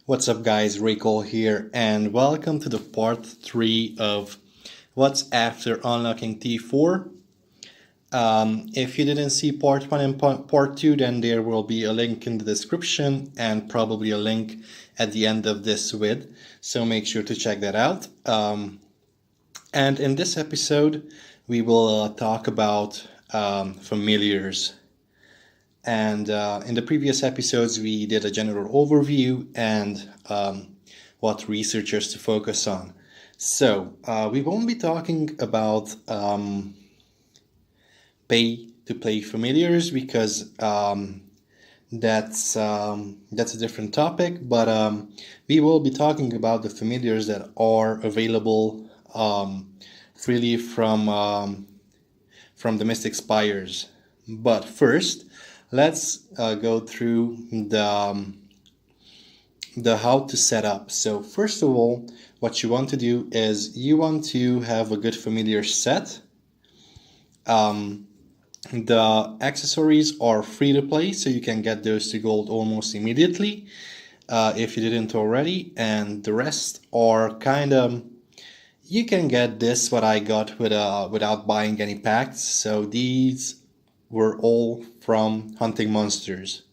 What's up guys, Raicall here, and welcome to the part 3 of What's After Unlocking T4. If you didn't see part 1 and part 2, then there will be a link in the description and probably a link at the end of this vid, so make sure to check that out. And in this episode, we will talk about familiars. And in the previous episodes, we did a general overview and what researchers to focus on. So we won't be talking about pay-to-play familiars because that's a different topic. But we will be talking about the familiars that are available freely from the Mystic Spires. But first, let's go through the how to set up. So first of all, what you want to do is you want to have a good familiar set. The accessories are free to play, so you can get those to gold almost immediately if you didn't already, and the rest are kind of, you can get this what I got without buying any packs. So these were all from hunting monsters.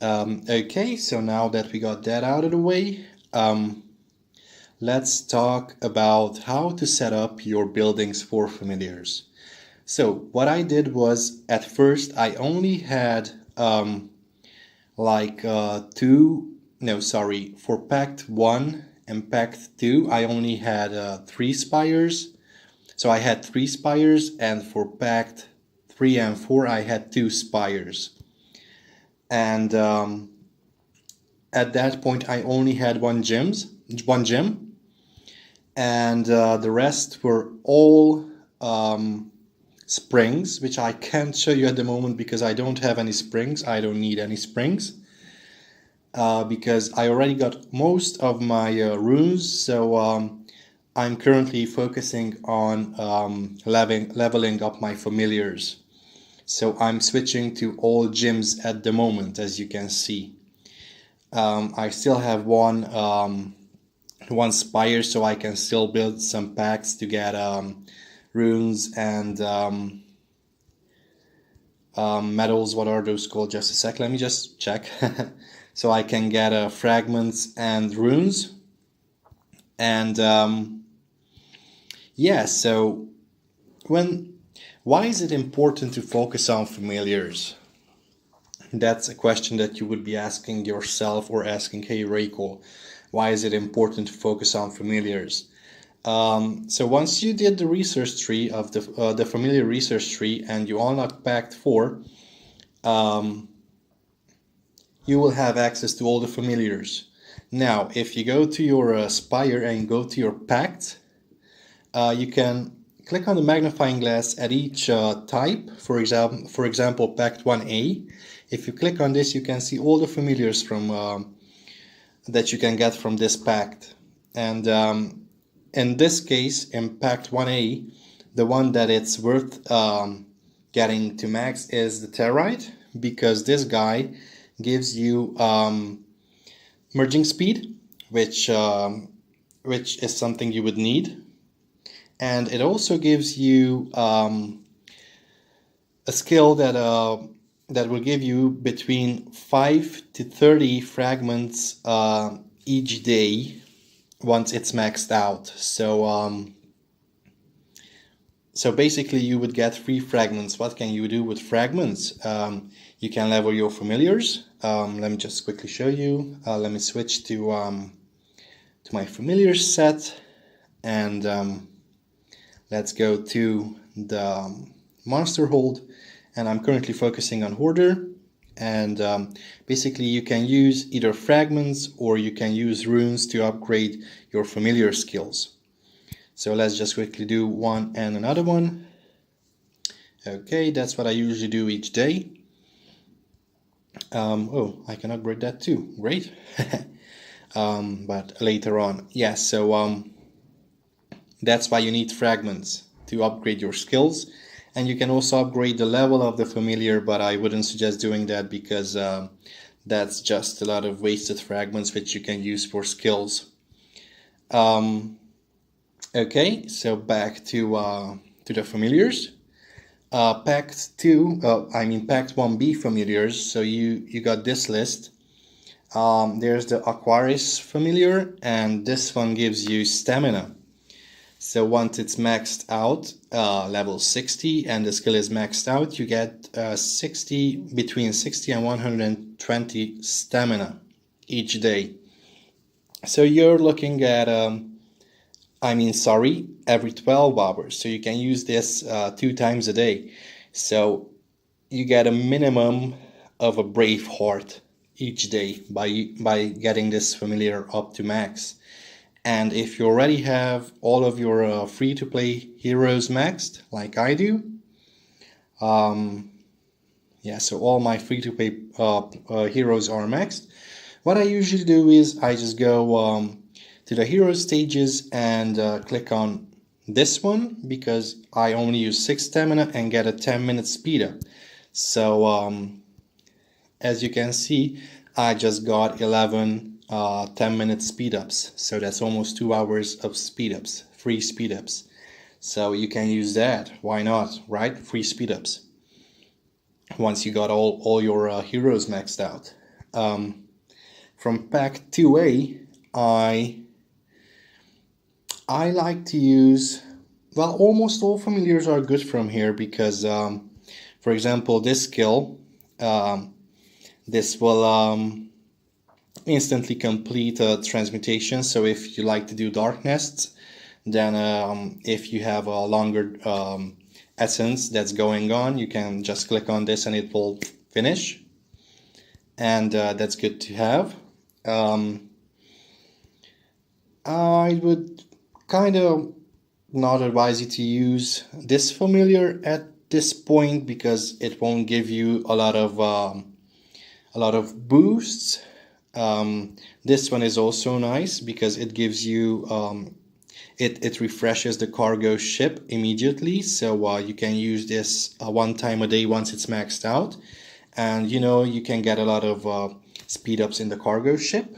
Okay, so now that we got that out of the way, let's talk about how to set up your buildings for familiars. So what I did was, at first I only had for Pact 1 and Pact 2 I only had 3 spires. So I had 3 spires, and for Pact 3 and 4 I had 2 spires. And at that point I only had one gem, and the rest were all springs, which I can't show you at the moment because I don't have any springs. I don't need any springs because I already got most of my runes. So I'm currently focusing on leveling up my familiars. So I'm switching to all gyms at the moment, as you can see. I still have one spire, so I can still build some packs to get runes and medals. What are those called? Just a sec, let me just check. So I can get fragments and runes. And yeah, so why is it important to focus on familiars? That's a question that you would be asking yourself, or asking, hey Raicall, why is it important to focus on familiars? So once you did the research tree of the familiar research tree and you unlock Pact 4, you will have access to all the familiars. Now, if you go to your spire and go to your Pact, you can click on the magnifying glass at each type. For example, Pact 1A. If you click on this, you can see all the familiars from that you can get from this pact. And in this case, in Pact 1A, the one that it's worth getting to max is the Territe, because this guy gives you merging speed, which is something you would need. And it also gives you a skill that will give you between 5 to 30 fragments each day once it's maxed out. So basically you would get 3 fragments. What can you do with fragments? You can level your familiars. Let me just quickly show you. Let me switch to my familiar set, and let's go to the monster hold, and I'm currently focusing on Hoarder. And basically you can use either fragments or you can use runes to upgrade your familiar skills. So let's just quickly do one and another one. Okay, that's what I usually do each day. Oh, I can upgrade that too, great. But later on, yeah, so that's why you need fragments, to upgrade your skills. And you can also upgrade the level of the familiar, but I wouldn't suggest doing that because That's just a lot of wasted fragments which you can use for skills. Okay, so back to the familiars. Pact 1B familiars. So you got this list. There's the Aquarius Familiar, and this one gives you stamina. So once it's maxed out, level 60, and the skill is maxed out, you get between 60 and 120 stamina each day. So you're looking at, every 12 hours. So you can use this 2 times a day. So you get a minimum of a brave heart each day by getting this familiar up to max. And if you already have all of your free-to-play heroes maxed, like I do, so all my free-to-play heroes are maxed. What I usually do is I just go to the hero stages and click on this one, because I only use 6 stamina and get a 10-minute speed up. So as you can see, I just got 11 10-minute speed ups, so that's almost 2 hours of speed ups, free speed ups. So you can use that, why not, right? Free speed ups once you got all your heroes maxed out. From pack 2A, I like to use, well, almost all familiars are good from here, because for example, this skill, this will instantly complete a transmutation. So if you like to do dark nests, then if you have a longer essence that's going on, you can just click on this and it will finish, and that's good to have. I would kind of not advise you to use this familiar at this point, because it won't give you a lot of boosts. This one is also nice because it gives you it refreshes the cargo ship immediately, so you can use this 1 time a day once it's maxed out, and you can get a lot of speed ups in the cargo ship.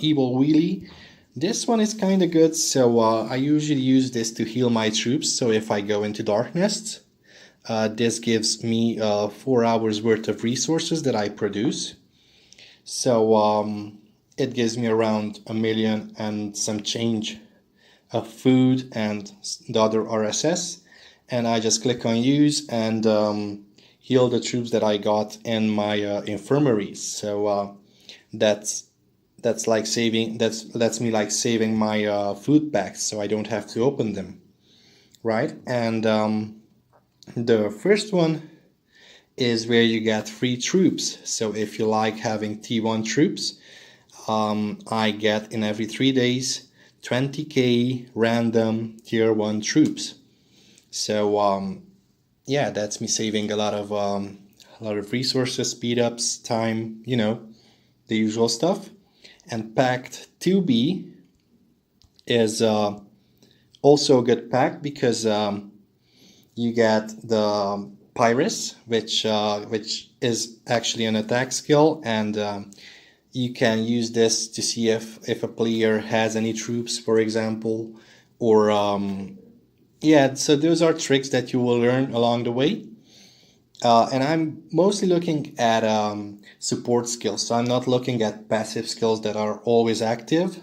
Evil Wheelie, this one is kind of good, so I usually use this to heal my troops. So if I go into darkness, this gives me 4 hours worth of resources that I produce. So it gives me around 1 million and some change of food and the other RSS, and I just click on use and heal the troops that I got in my infirmaries. So that's like saving, that's me like saving my food packs, so I don't have to open them, right? And the first one is where you get free troops. So if you like having T1 troops, I get in every 3 days 20k random tier 1 troops. So yeah, that's me saving a lot of resources, speed ups, time, the usual stuff. And pact 2B is also a good pack, because you get the Pyrus, which is actually an attack skill, and you can use this to see if a player has any troops, for example, or so those are tricks that you will learn along the way. And I'm mostly looking at support skills, so I'm not looking at passive skills that are always active.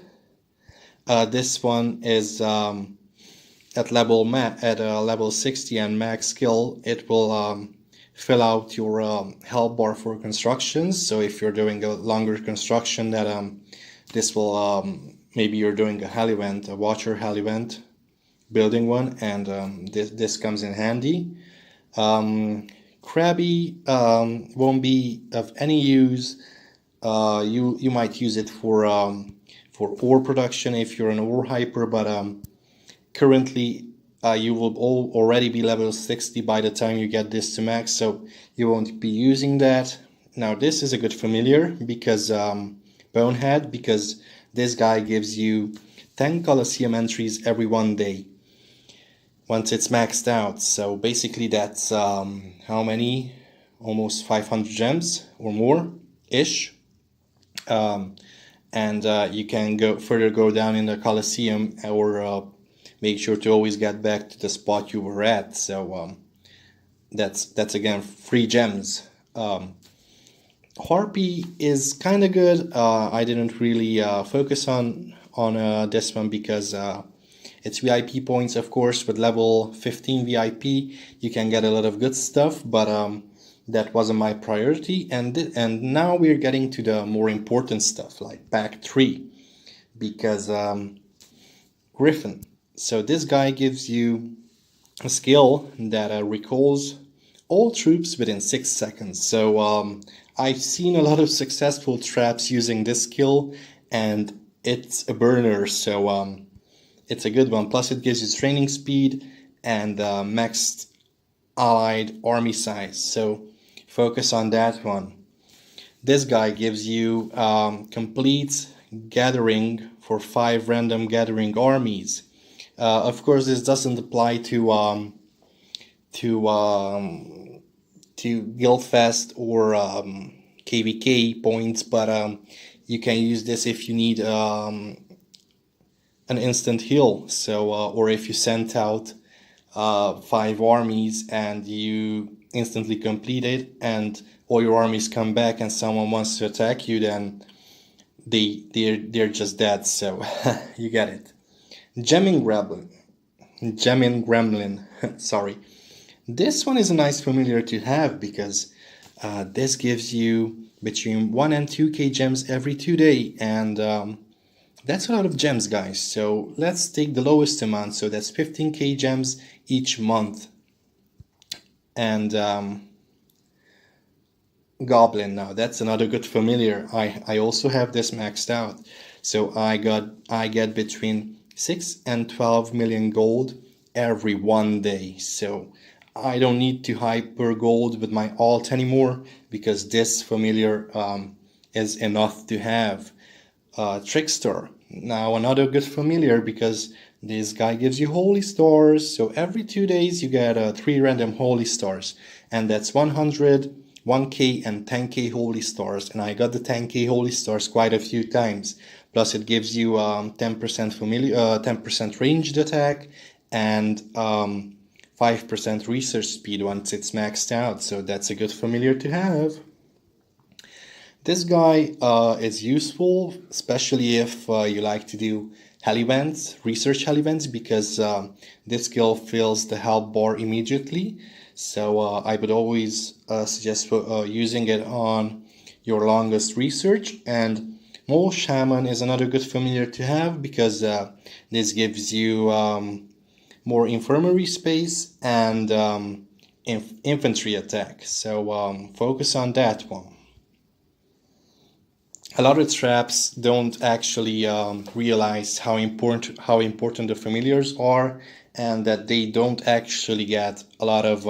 This one is at level 60 and max skill. It will fill out your health bar for constructions. So if you're doing a longer construction, that this will maybe you're doing a hell event, a watcher hell event, building one, and this comes in handy. Krabby won't be of any use. You might use it for ore production if you're an ore hyper, but currently you will already be level 60 by the time you get this to max, so you won't be using that. Now this is a good familiar, because Bonehead, because this guy gives you 10 Colosseum entries every 1 day once it's maxed out. So basically that's how many? Almost 500 gems or more. ish. And you can go down in the Colosseum, or make sure to always get back to the spot you were at. So that's again free gems. Harpy is kind of good. I didn't really focus on this one because it's VIP points, of course. With level 15 VIP, you can get a lot of good stuff, but that wasn't my priority. And now we're getting to the more important stuff, like pack 3, because Griffin. So this guy gives you a skill that recalls all troops within 6 seconds. So I've seen a lot of successful traps using this skill, and it's a burner. So it's a good one. Plus it gives you training speed and maxed allied army size. So focus on that one. This guy gives you complete gathering for 5 random gathering armies. Of course, this doesn't apply to Guildfest or KVK points, but you can use this if you need an instant heal. So or if you sent out 5 armies and you instantly complete it, and all your armies come back and someone wants to attack you, then they're just dead. So you get it. Gemming Gremlin. Sorry. This one is a nice familiar to have because this gives you between 1 and 2k gems every 2 days, and that's a lot of gems, guys. So let's take the lowest amount, so that's 15k gems each month. And Goblin, now that's another good familiar. I also have this maxed out, so I get between 6 and 12 million gold every 1 day. So I don't need to hyper gold with my alt anymore, because this familiar is enough to have. Trickster, now another good familiar, because this guy gives you holy stars. So every 2 days you get 3 random holy stars, and that's 100, 1k and 10k holy stars, and I got the 10k holy stars quite a few times. Plus it gives you 10% familiar, 10% ranged attack, and 5% research speed once it's maxed out. So that's a good familiar to have. This guy is useful, especially if you like to do hell events, research hell events, because this skill fills the help bar immediately. So I would always suggest using it on your longest research. And Mole Shaman is another good familiar to have, because this gives you more infirmary space and infantry attack. So focus on that one. A lot of traps don't actually realize how important the familiars are, and that they don't actually get a lot of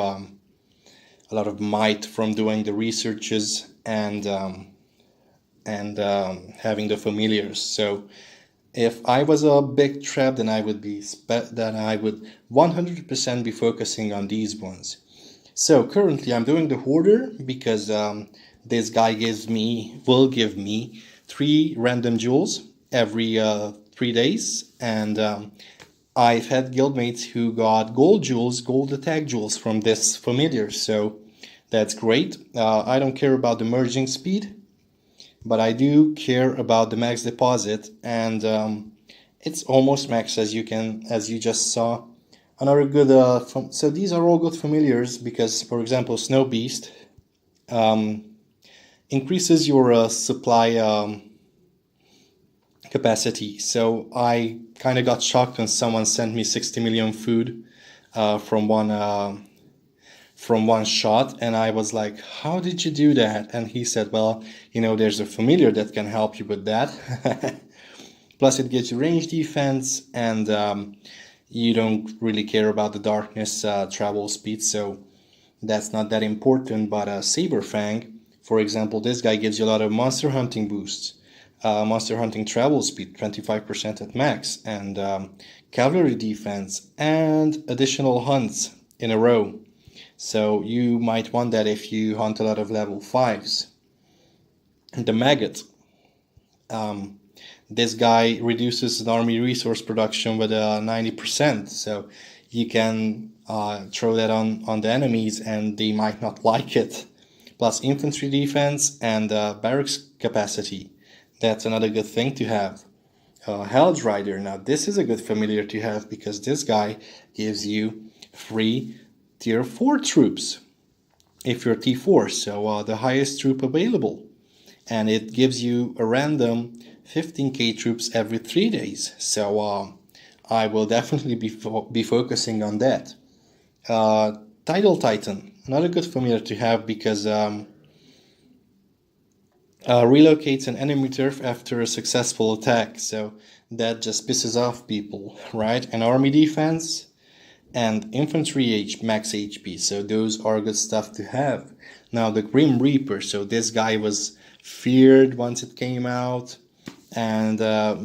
might from doing the researches and having the familiars. So if I was a big trap, then I would 100% be focusing on these ones. So currently I'm doing the Hoarder, because this guy will give me 3 random jewels every 3 days, and I've had guildmates who got gold attack jewels from this familiar, so that's great. I don't care about the merging speed, but I do care about the max deposit, and it's almost max, as you just saw. Another good so these are all good familiars, because, for example, Snow Beast increases your supply capacity. So I kind of got shocked when someone sent me 60 million food from one shot, and I was like, how did you do that? And he said, well, there's a familiar that can help you with that. Plus it gives you range defense, and you don't really care about the darkness travel speed, so that's not that important. But Saberfang, for example, this guy gives you a lot of monster hunting boosts, monster hunting travel speed 25% at max, and cavalry defense, and additional hunts in a row. So you might want that if you hunt a lot of level 5s. the maggot. This guy reduces an army resource production with 90%, so you can throw that on the enemies and they might not like it. Plus infantry defense and barracks capacity. That's another good thing to have. Hell's Rider. Now this is a good familiar to have because this guy gives you free tier 4 troops if you're T4, so the highest troop available. And it gives you a random 15k troops every 3 days. So I will definitely be focusing on that. Tidal Titan, another good familiar to have because relocates an enemy turf after a successful attack. So that just pisses off people, right? And army defense and infantry max HP. So those are good stuff to have. Now the Grim Reaper. So this guy was feared once it came out, and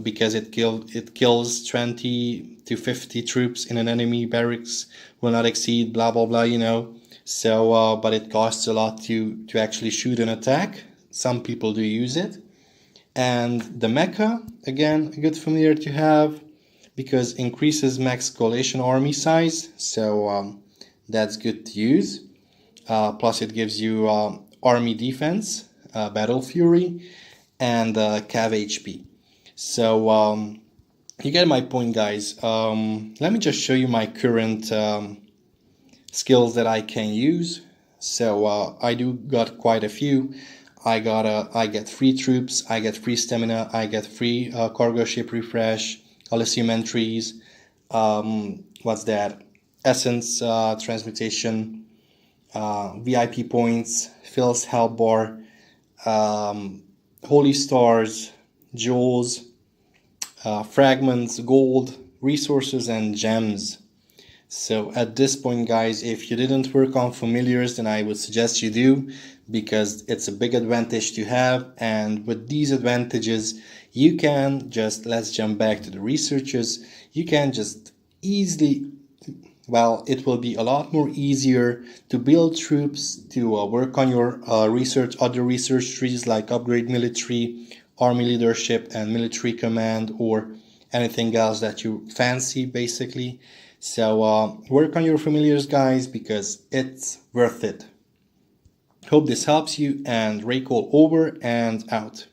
because it kills 20 to 50 troops in an enemy barracks, will not exceed blah blah blah, you know. So but it costs a lot to actually shoot an attack. Some people do use it. And the Mecha, again, a good familiar to have because increases max coalition army size, so that's good to use. Plus it gives you army defense, battle fury, and cav HP. So you get my point, guys. Let me just show you my current skills that I can use. So I do got quite a few. I get free troops, I get free stamina, I get free cargo ship refresh, Coliseum entries, what's that? Essence transmutation, VIP points, Phil's help bar, holy stars, jewels, fragments, gold, resources, and gems. So at this point, guys, if you didn't work on familiars, then I would suggest you do, because it's a big advantage to have. And with these advantages, you can just, let's jump back to the researches, you can just easily, well, it will be a lot more easier to build troops, to work on your other research trees like upgrade military, army leadership, and military command, or anything else that you fancy, basically. So work on your familiars, guys, because it's worth it. Hope this helps you, and Raicall over and out.